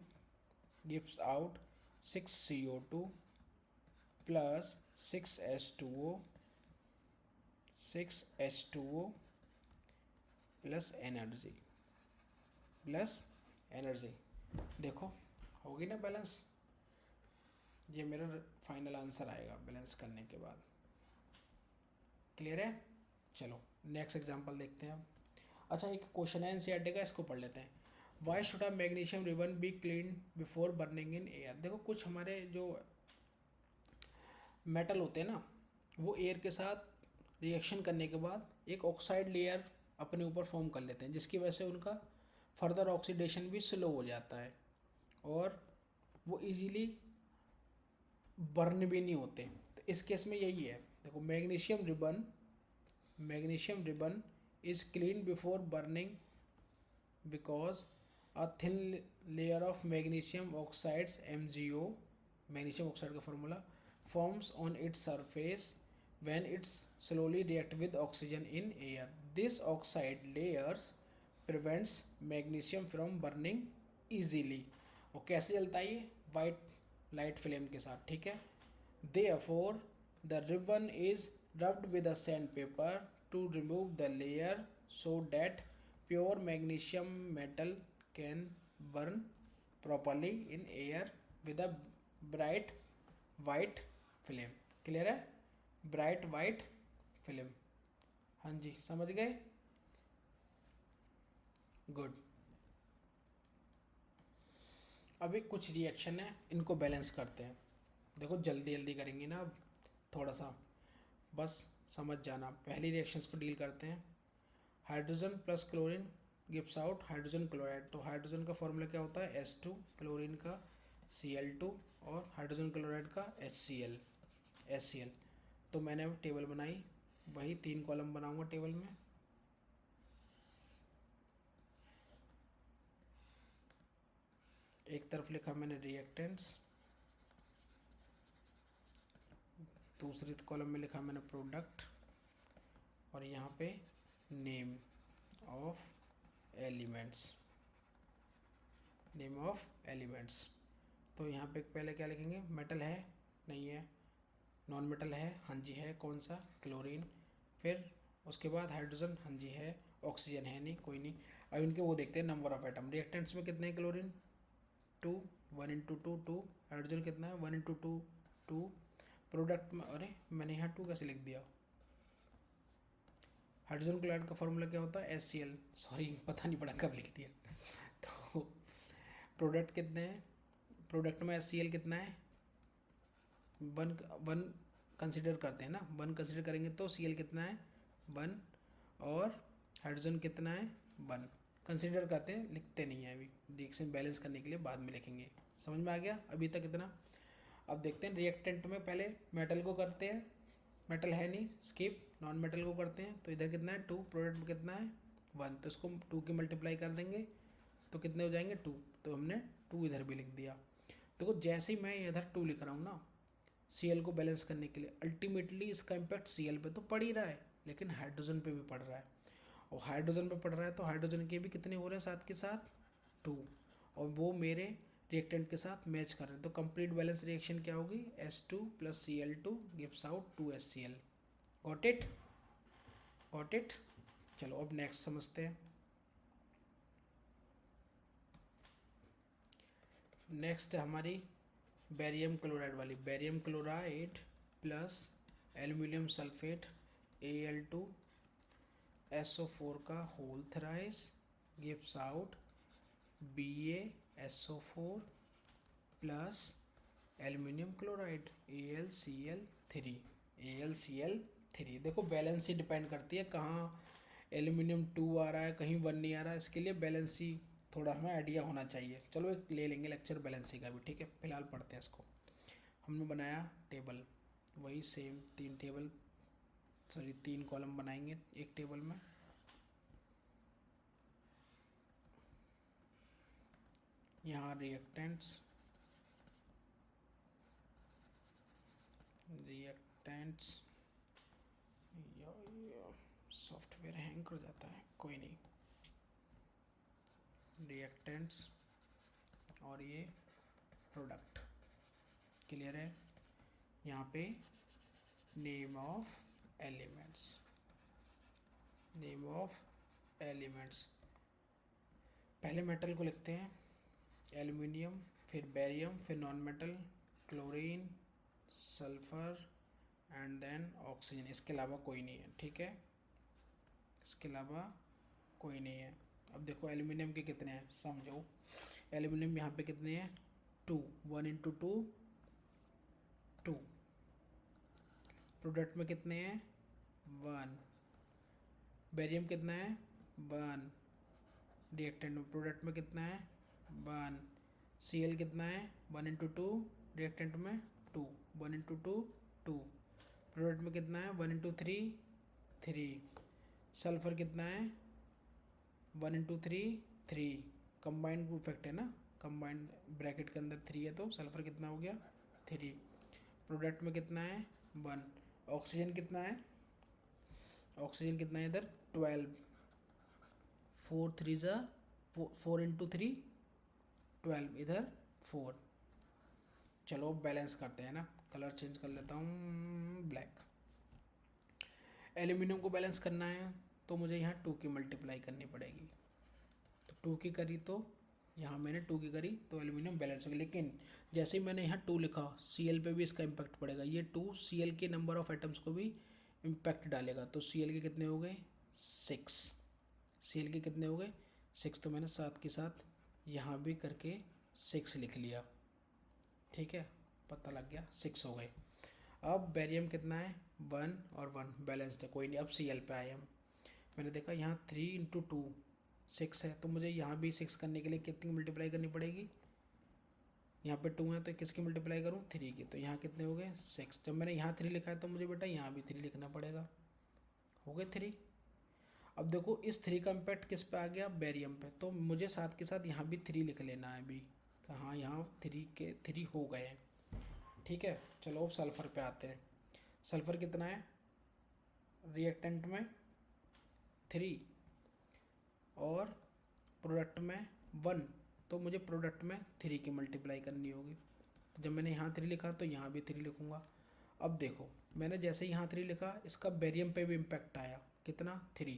gives out 6CO2 plus 6H2O plus energy, plus energy. देखो होगी ना बैलेंस, ये मेरा फाइनल आंसर आएगा बैलेंस करने के बाद। क्लियर है। चलो नेक्स्ट एग्जांपल देखते हैं अब। अच्छा एक क्वेश्चन है एनसीईआरटी का, इसको पढ़ लेते हैं। Why should a magnesium ribbon be clean before burning in air. देखो कुछ हमारे जो मेटल होते हैं ना, वो एयर के साथ रिएक्शन करने के बाद एक ऑक्साइड लेयर अपने ऊपर फॉर्म कर लेते हैं, जिसकी वजह से उनका फर्दर ऑक्सीडेशन भी स्लो हो जाता है और वो इजीली बर्न भी नहीं होते। तो इस केस में यही है, देखो magnesium ribbon is cleaned before burning because a thin layer of magnesium oxides MgO, magnesium oxide का formula, forms on its surface when it's slowly react with oxygen in air. This oxide layers prevents magnesium from burning easily. और कैसे जलता है ये? वाइट लाइट फ्लेम के साथ, ठीक है. Therefore, the ribbon is rubbed with a sandpaper to remove the layer so that pure magnesium metal can burn properly in air with a bright white flame. Clear है? Bright white film. हाँ जी, समझ गए? गुड. अभी कुछ रिएक्शन है, इनको बैलेंस करते हैं. देखो जल्दी जल्दी करेंगे ना, अब थोड़ा सा बस समझ जाना. पहली रिएक्शंस को डील करते हैं. Hydrogen plus chlorine gives out hydrogen chloride. तो हाइड्रोजन का फॉर्मूला क्या होता है? H2, क्लोरीन का Cl2 और हाइड्रोजन क्लोराइड का HCl. तो मैंने अब टेबल बनाई, वही 3 कॉलम बनाऊंगा टेबल में. एक तरफ लिखा मैंने रिएक्टेंट्स, दूसरी कॉलम में लिखा मैंने प्रोडक्ट, और यहाँ पे नेम ऑफ एलिमेंट्स. तो यहाँ पे पहले क्या लिखेंगे? मेटल है? नहीं है. नॉन मेटल है? हाँ जी है. कौन सा? क्लोरीन. फिर उसके बाद हाइड्रोजन? हाँ जी है. ऑक्सीजन है? नहीं, कोई नहीं. अब इनके वो देखते हैं नंबर ऑफ एटम. रिएक्टेंट्स में कितने हैं? Chlorine 2, 1 into 2 2. हाइड्रोजन कितना है? 1 इंटू 2 2. प्रोडक्ट में, अरे मैंने यहाँ 2 कैसे लिख दिया? हाइड्रोजन क्लोराइड का फॉर्मूला क्या होता है? HCl. सॉरी, पता नहीं पड़ा कब लिख दिया. तो प्रोडक्ट कितने हैं? प्रोडक्ट में HCl कितना है? 1 कंसिडर करते हैं ना. 1 कंसिडर करेंगे तो Cl कितना है? 1. और हाइड्रोजन कितना है? 1 कंसिडर करते हैं, लिखते नहीं है अभी. रिएक्शन बैलेंस करने के लिए बाद में लिखेंगे. समझ में आ गया अभी तक इतना? अब देखते हैं रिएक्टेंट में. पहले मेटल को करते हैं. मेटल है नहीं, स्किप. नॉन मेटल को करते हैं. तो इधर कितना है? 2. प्रोडक्ट में कितना है? 1. तो इसको 2 की मल्टीप्लाई कर देंगे तो कितने हो जाएंगे? 2. तो हमने 2 इधर भी लिख दिया. देखो जैसे ही मैं इधर 2 लिख रहा हूँ ना, Cl को बैलेंस करने के लिए, अल्टीमेटली इसका इम्पैक्ट Cl पे तो पड़ ही रहा है, लेकिन हाइड्रोजन पे भी पड़ रहा है. और हाइड्रोजन पे पड़ रहा है तो हाइड्रोजन के भी कितने हो रहे हैं साथ के साथ? 2. और वो मेरे रिएक्टेंट के साथ मैच कर रहे हैं. तो कंप्लीट बैलेंस रिएक्शन क्या होगी? H2 plus Cl2 gives out 2HCl. Got it. चलो अब नेक्स्ट समझते हैं. नेक्स्ट है हमारी बेरियम क्लोराइड वाली. Barium chloride plus aluminium sulphate Al2 SO4 का whole thrice gives out BaSO4 plus aluminium chloride AlCl3. देखो बैलेंस ही डिपेंड करती है कहाँ एल्यूमिनियम 2 आ रहा है, कहीं 1 नहीं आ रहा है. इसके लिए बैलेंस ही थोड़ा हमें आइडिया होना चाहिए. चलो एक ले लेंगे लेक्चर बैलेंसी का भी, ठीक है. फिलहाल पढ़ते हैं इसको. हमने बनाया टेबल, वही सेम 3 कॉलम बनाएंगे एक टेबल में. यहाँ रिएक्टेंट्स सॉफ्टवेयर हैंग कर जाता है, कोई नहीं. रिएक्टेंट्स और ये प्रोडक्ट. क्लियर है? यहाँ पे नेम ऑफ एलिमेंट्स. पहले मेटल को लिखते हैं एल्यूमिनियम, फिर बेरियम, फिर non metal chlorine, sulphur and then oxygen. इसके अलावा कोई नहीं है, ठीक है. इसके अलावा कोई नहीं है. अब देखो एल्यूमिनियम के कितने हैं समझो. एल्यूमिनियम यहाँ पे कितने हैं? 2. 1 इंटू 2 2. प्रोडक्ट में कितने हैं? 1. बेरियम कितना है? 1. रिएक्टेंट में प्रोडक्ट में कितना है? 1. Cl कितना है? 1 इंटू 2. रिएक्टेंट में 2. 1 इंटू 2 2. प्रोडक्ट में कितना है? 1 इंटू 3 3. सल्फर कितना है 1 × 3 3, कंबाइंड इफेक्ट है ना, कंबाइंड ब्रैकेट के अंदर 3 है तो सल्फर कितना हो गया 3। प्रोडक्ट में कितना है 1। ऑक्सीजन कितना है, ऑक्सीजन कितना है इधर 12, 4 3 ज़ा 4 × 3 12, इधर 4। चलो बैलेंस करते हैं ना, कलर चेंज कर लेता हूँ ब्लैक। एल्यूमिनियम को बैलेंस करना है तो मुझे यहाँ 2 की मल्टीप्लाई करनी पड़ेगी, तो 2 की करी तो यहाँ मैंने 2 की करी तो एल्यूमिनियम बैलेंस हो गया। लेकिन जैसे ही मैंने यहाँ 2 लिखा Cl पे भी इसका इम्पैक्ट पड़ेगा, ये 2 Cl के नंबर ऑफ एटम्स को भी इम्पैक्ट डालेगा। तो Cl के कितने हो गए 6, Cl के कितने हो गए 6, तो मैंने साथ के साथ यहाँ भी करके 6 लिख लिया, ठीक है, पता लग गया 6 हो गए। अब बेरियम कितना है 1 और 1 बैलेंस्ड है, कोई नहीं। अब Cl पे आए हम, मैंने देखा यहाँ 3 × 2 6 है, तो मुझे यहाँ भी 6 करने के लिए कितनी मल्टीप्लाई करनी पड़ेगी, यहाँ पे 2 है तो किसकी मल्टीप्लाई करूँ 3 की, तो यहाँ कितने हो गए 6। जब मैंने यहाँ 3 लिखा है तो मुझे बेटा यहाँ भी 3 लिखना पड़ेगा, हो गए 3। अब देखो इस 3 का इम्पैक्ट किस पे आ गया बेरियम पे, तो मुझे साथ के साथ यहाँ भी 3 लिख लेना है अभी, हाँ यहाँ 3 के 3 हो गए हैं, ठीक है। चलो अब सल्फ़र पे आते हैं। सल्फ़र कितना है रिएक्टेंट में 3 और प्रोडक्ट में 1, तो मुझे प्रोडक्ट में 3 की मल्टीप्लाई करनी होगी। तो जब मैंने यहाँ 3 लिखा तो यहाँ भी 3 लिखूँगा। अब देखो मैंने जैसे यहाँ 3 लिखा, इसका बेरियम पे भी इम्पैक्ट आया, कितना 3।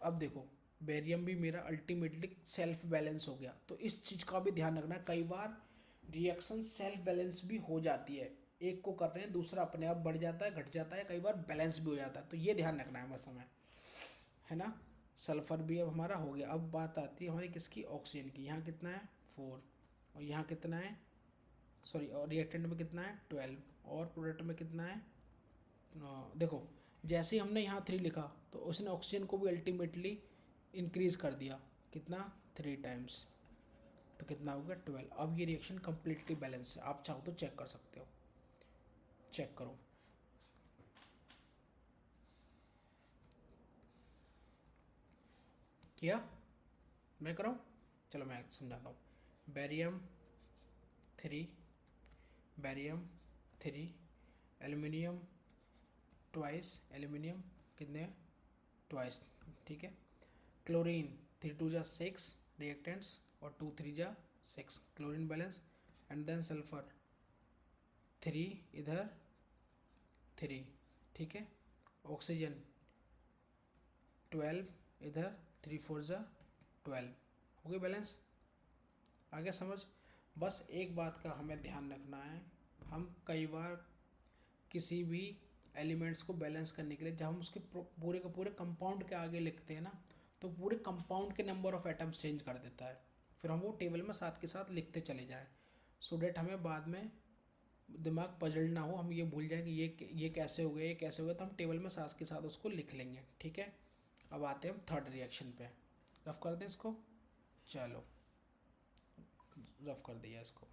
अब देखो बेरियम भी मेरा अल्टीमेटली सेल्फ बैलेंस हो गया। तो इस चीज़ का भी ध्यान रखना, कई बार रिएक्शन सेल्फ बैलेंस भी हो जाती है, एक को कर रहे हैं दूसरा अपने आप बढ़ जाता है घट जाता है, कई बार बैलेंस भी हो जाता है, तो ये ध्यान रखना है बस हमें, है ना। सल्फ़र भी अब हमारा हो गया। अब बात आती है हमारी किसकी, ऑक्सीजन की। यहाँ कितना है 4 और यहाँ कितना है सॉरी, और रिएक्टेंट में कितना है 12 और प्रोडक्ट में कितना है देखो जैसे ही हमने यहाँ 3 लिखा तो उसने ऑक्सीजन को भी अल्टीमेटली इंक्रीज़ कर दिया, कितना 3 टाइम्स, तो कितना हो गया 12। अब ये रिएक्शन कम्प्लीटली बैलेंस है, आप चाहो तो चेक कर सकते हो, चेक करो। किया, मैं कराऊँ, चलो मैं समझाता हूँ। Barium 3, barium 3, aluminium twice, aluminium कितने ट्वाइस, ठीक है। क्लोरीन 3 2 × 6 रिएक्टेंट्स और 2 3 × 6 chlorine balance. And then sulphur 3 इधर 3, ठीक है। ऑक्सीजन 12 इधर 3 4 × 12, हो गई बैलेंस। आगे समझ, बस एक बात का हमें ध्यान रखना है, हम कई बार किसी भी एलिमेंट्स को बैलेंस करने के लिए जब हम उसके पूरे के पूरे कंपाउंड के आगे लिखते हैं ना, तो पूरे कंपाउंड के नंबर ऑफ एटम्स चेंज कर देता है, फिर हम वो टेबल में साथ के साथ लिखते चले जाएं, सो डेट हमें बाद में दिमाग पजल ना हो, हम ये भूल जाए कि ये कैसे हो गया ये कैसे हो गया, तो हम टेबल में साथ के साथ उसको लिख लेंगे, ठीक है। अब आते हैं हम थर्ड रिएक्शन पे, रफ कर दें इसको, चलो रफ कर दिया इसको।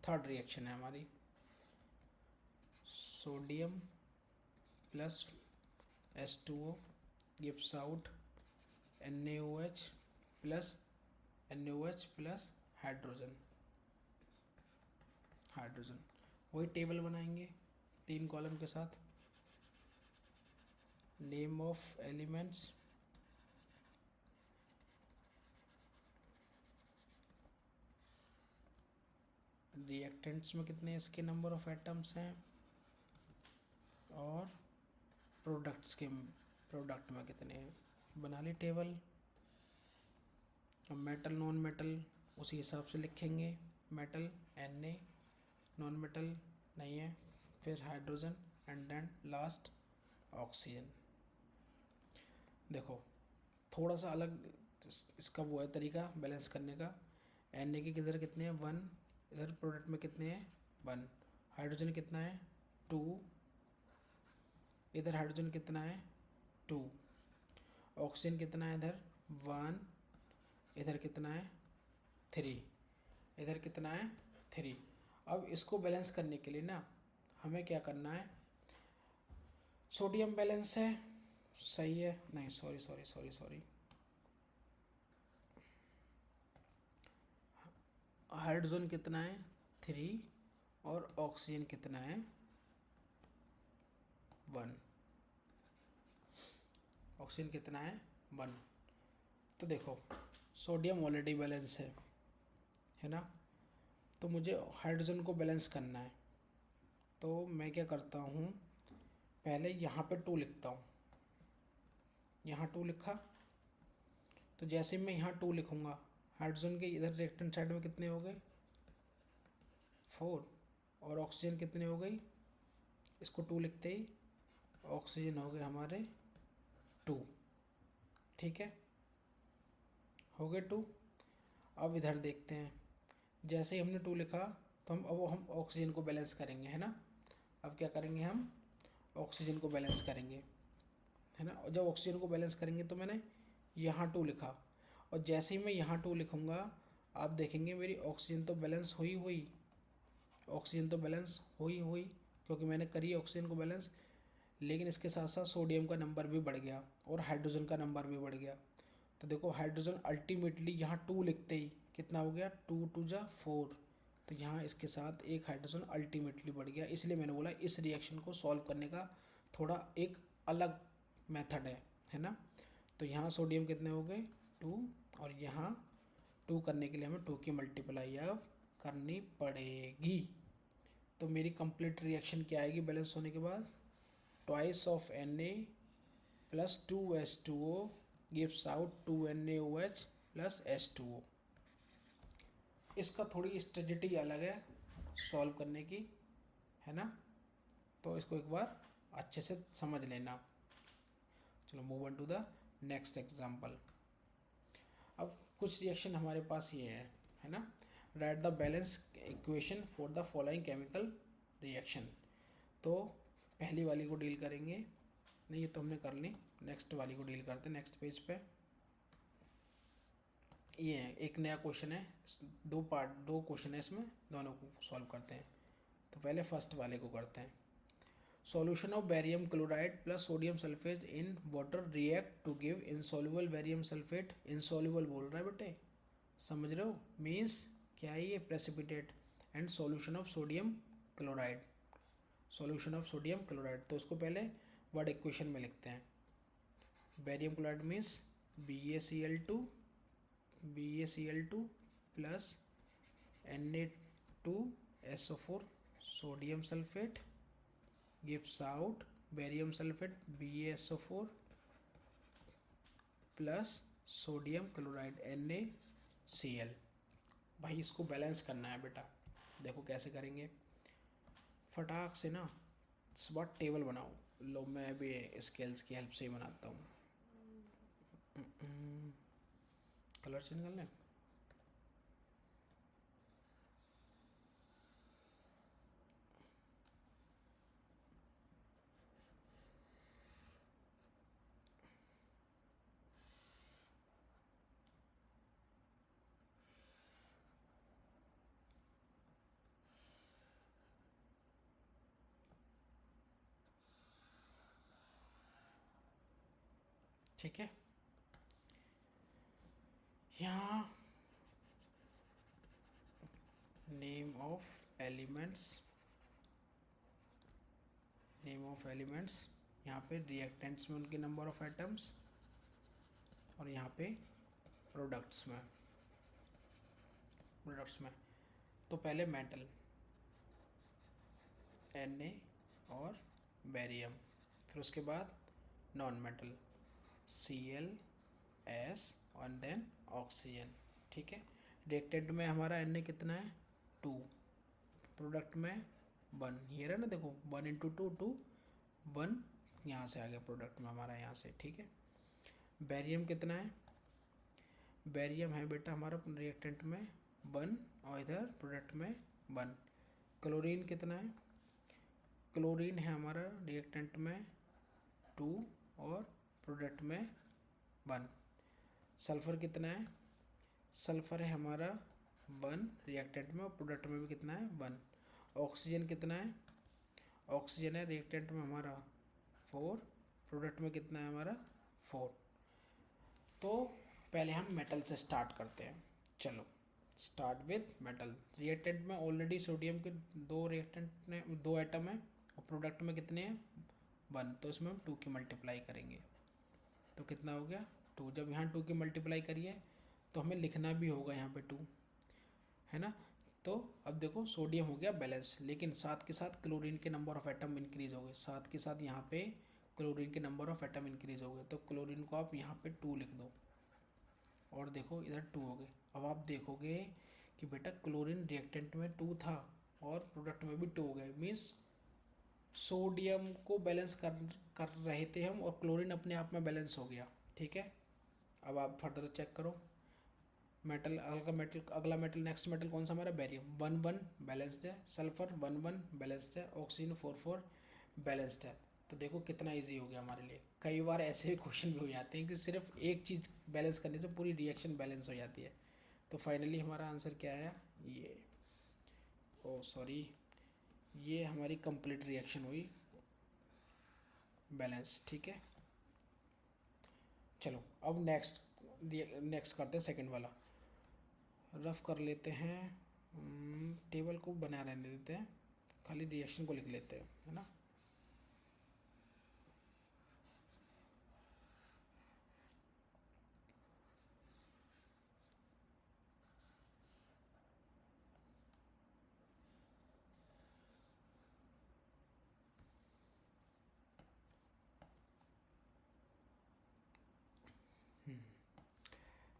थर्ड रिएक्शन है हमारी, sodium plus H2O gives out NaOH plus hydrogen, वही टेबल बनाएंगे 3 कॉलम के साथ। नेम ऑफ एलिमेंट्स, रिएक्टेंट्स में कितने इसके नंबर ऑफ एटम्स हैं, और प्रोडक्ट में कितने हैं, बना ली टेबल। अब मेटल नॉन मेटल उसी हिसाब से लिखेंगे, मेटल Na, नॉन मेटल नहीं है, फिर hydrogen and then last oxygen. देखो थोड़ा सा अलग इसका वो है तरीका बैलेंस करने का। Na के किधर कितने हैं 1, इधर प्रोडक्ट में कितने हैं 1, हाइड्रोजन कितना है 2, इधर हाइड्रोजन कितना है 2, ऑक्सीजन कितना है इधर 1, इधर कितना है 3, इधर कितना है 3। अब इसको बैलेंस करने के लिए ना हमें क्या करना है, सोडियम बैलेंस है, सही है, नहीं sorry sorry sorry sorry, hydrogen कितना है 3 और ऑक्सीजन कितना है 1, ऑक्सीजन कितना है 1। तो देखो सोडियम ऑलरेडी बैलेंस है ना, तो मुझे हाइड्रोजन को बैलेंस करना है। तो मैं क्या करता हूँ, पहले यहाँ पे 2 लिखता हूँ, यहाँ 2 लिखा, तो जैसे मैं यहाँ 2 लिखूँगा हाइड्रोजन के इधर लेफ्ट हैंड साइड में कितने हो गए 4, और ऑक्सीजन कितने हो गई, इसको 2 लिखते ही ऑक्सीजन हो गए हमारे 2, ठीक है, हो गए 2। अब इधर देखते हैं, जैसे ही हमने 2 लिखा तो हम ऑक्सीजन को बैलेंस करेंगे, है ना। अब क्या करेंगे, हम ऑक्सीजन को बैलेंस करेंगे, है ना। और जब ऑक्सीजन को बैलेंस करेंगे तो मैंने यहाँ 2 लिखा, और जैसे ही मैं यहाँ 2 लिखूँगा आप देखेंगे मेरी ऑक्सीजन तो बैलेंस हुई, ऑक्सीजन तो बैलेंस हुई, क्योंकि मैंने करी ऑक्सीजन को बैलेंस। लेकिन इसके साथ साथ सोडियम का नंबर भी बढ़ गया और हाइड्रोजन का नंबर भी बढ़ गया। तो देखो हाइड्रोजन अल्टीमेटली यहाँ 2 लिखते ही कितना हो गया, 2 2 जा 4, तो यहाँ इसके साथ एक हाइड्रोजन अल्टीमेटली बढ़ गया। इसलिए मैंने बोला इस रिएक्शन को सॉल्व करने का थोड़ा एक अलग मेथड है ना। तो यहाँ सोडियम कितने हो गए 2, और यहाँ 2 करने के लिए हमें 2 की मल्टीप्लाई अब करनी पड़ेगी। तो मेरी कंप्लीट रिएक्शन क्या आएगी बैलेंस होने के बाद, twice of Na plus 2H2O gives out 2NaOH plus H2O। इसका थोड़ी स्ट्रेटजी अलग है सॉल्व करने की, है ना, तो इसको एक बार अच्छे से समझ लेना। चलो move on to the next example. अब कुछ रिएक्शन हमारे पास ये है ना, write the balance equation for the following chemical reaction. तो पहली वाली को डील करेंगे, नहीं ये तो हमने कर ली, नेक्स्ट वाली को डील करते हैं नेक्स्ट पेज पे। ये है एक नया क्वेश्चन है, 2 क्वेश्चन है इसमें, दोनों को सॉल्व करते हैं। तो पहले फर्स्ट वाले को करते हैं। Solution of barium chloride plus sodium sulphate in water react to give insoluble barium sulphate. Insoluble बोल रहा है बेटे, समझ रहे हो, मीन्स क्या है ये, precipitate. And solution of sodium chloride, solution of sodium chloride. तो उसको पहले वर्ड इक्वेशन में लिखते हैं। Barium chloride means BaCl2 plus Na2SO4 sodium sulphate gives out barium sulphate BaSO4 plus sodium chloride NaCl। भाई इसको बैलेंस करना है बेटा, देखो कैसे करेंगे, फटाक से ना इस बार टेबल बनाओ। लो मैं भी स्केल्स की हेल्प से ही बनाता हूँ। कलर चेंज कर लें, ठीक है। यहाँ नेम ऑफ एलिमेंट्स, यहाँ पे रिएक्टेंट्स में उनके नंबर ऑफ एटम्स, और यहाँ पे प्रोडक्ट्स में। तो पहले मेटल Na और बेरियम, फिर उसके बाद नॉन मेटल Cl S और देन ऑक्सीजन, ठीक है। रिएक्टेंट में हमारा Na कितना है 2, प्रोडक्ट में 1, ये रहा ना देखो 1 इंटू 2 2, 1 यहाँ से आ गया प्रोडक्ट में हमारा, यहाँ से, ठीक है। बेरियम कितना है, बेरियम है बेटा हमारा रिएक्टेंट में 1 और इधर प्रोडक्ट में 1। क्लोरीन कितना है, क्लोरीन है हमारा रिएक्टेंट में 2 और प्रोडक्ट में 1। सल्फ़र कितना है, सल्फ़र है हमारा 1 रिएक्टेंट में, और प्रोडक्ट में भी कितना है 1। ऑक्सीजन कितना है, ऑक्सीजन है रिएक्टेंट में हमारा 4, प्रोडक्ट में कितना है हमारा 4। तो पहले हम मेटल से स्टार्ट करते हैं। चलो स्टार्ट विथ मेटल। रिएक्टेंट में ऑलरेडी सोडियम के 2 रिएक्टेंट ने 2 एटम है, और प्रोडक्ट में कितने हैं 1, तो इसमें हम 2 की मल्टीप्लाई करेंगे तो कितना हो गया 2। जब यहाँ 2 की मल्टीप्लाई करिए तो हमें लिखना भी होगा यहाँ पे 2, है ना। तो अब देखो सोडियम हो गया बैलेंस, लेकिन साथ के साथ क्लोरीन के नंबर ऑफ एटम इंक्रीज हो गए, साथ के साथ यहाँ पे क्लोरीन के नंबर ऑफ एटम इंक्रीज हो गए, तो क्लोरीन को आप यहाँ पे 2 लिख दो, और देखो इधर 2 हो गए। अब आप देखोगे कि बेटा क्लोरीन रिएक्टेंट में 2 था और प्रोडक्ट में भी 2 हो गए, मीन्स सोडियम को बैलेंस कर रहे थे हम, और क्लोरीन अपने आप में बैलेंस हो गया। ठीक है, अब आप फर्दर चेक करो। मेटल, अगला मेटल नेक्स्ट मेटल कौन सा हमारा, बेरियम 1 1 बैलेंस्ड है, सल्फर 1 1 बैलेंस्ड है, ऑक्सीजन 4 4 बैलेंस्ड है। तो देखो कितना इजी हो गया हमारे लिए। कई बार ऐसे भी क्वेश्चन भी हो जाते हैं कि सिर्फ एक चीज़ बैलेंस करने से पूरी रिएक्शन बैलेंस हो जाती है। तो फाइनली हमारा आंसर क्या आया, ये, ओ सॉरी, ये हमारी कंप्लीट रिएक्शन हुई बैलेंस। ठीक है, चलो अब नेक्स्ट करते हैं सेकंड वाला। रफ कर लेते हैं, टेबल को बना रहने देते हैं, खाली रिएक्शन को लिख लेते हैं, है ना।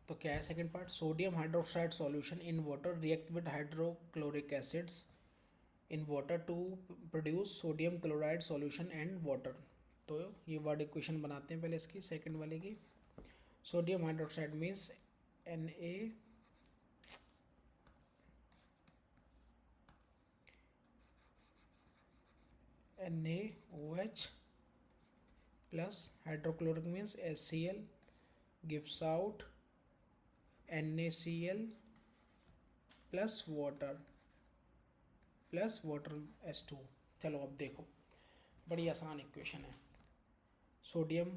तो क्या है second part, sodium hydroxide solution in water react with hydrochloric acids in water to produce sodium chloride solution and water. तो ये वर्ड इक्वेशन बनाते हैं पहले इसकी, सेकंड वाले की। Sodium hydroxide means NaOH plus hydrochloric means HCl gives out NaCl plus water H2। चलो अब देखो, बड़ी आसान इक्वेशन है। सोडियम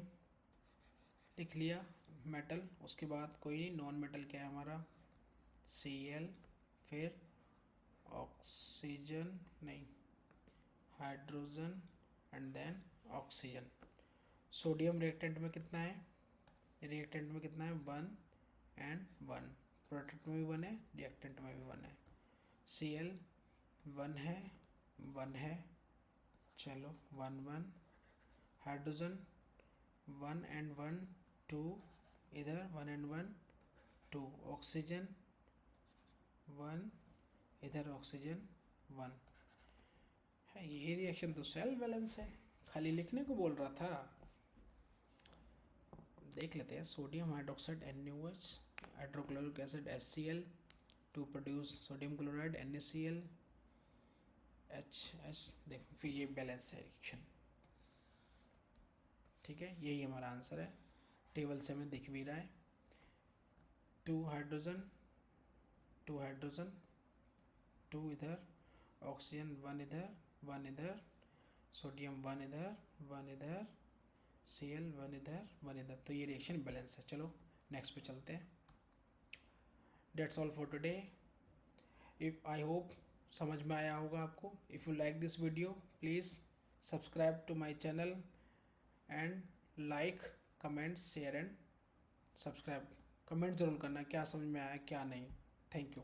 लिख लिया मेटल, उसके बाद कोई नहीं, नॉन मेटल क्या है हमारा Cl, फिर ऑक्सीजन नहीं hydrogen and then oxygen. Sodium reactant में कितना है, रिएक्टेंट में कितना है 1 एंड 1, प्रोडक्ट में भी 1 है, रिएक्टेंट में भी 1 है। Cl 1 है 1 है, चलो 1 1, हाइड्रोजन 1 एंड 1 2, इधर 1 एंड 1 2, ऑक्सीजन 1, इधर ऑक्सीजन 1 है। ये रिएक्शन तो सेल्फ बैलेंस है, खाली लिखने को बोल रहा था। देख लेते हैं, sodium hydroxide NaOH, hydrochloric acid HCl to produce sodium chloride NaCl HS, देखो फिर ये बैलेंस है रिएक्शन। ठीक है, यही हमारा आंसर है, टेबल से हमें दिख भी रहा है। 2 हाइड्रोजन 2 हाइड्रोजन 2 इधर, ऑक्सीजन 1 इधर 1 इधर, सोडियम 1 इधर 1 इधर, Cl 1 इधर 1 इधर, तो ये रिएक्शन बैलेंस है। चलो नेक्स्ट पे चलते हैं। That's all for today. If I hope समझ में आया होगा आपको। If you like this video please subscribe to my channel and like comment share and subscribe. Comment ज़रूर करना क्या समझ में आया क्या नहीं। Thank you.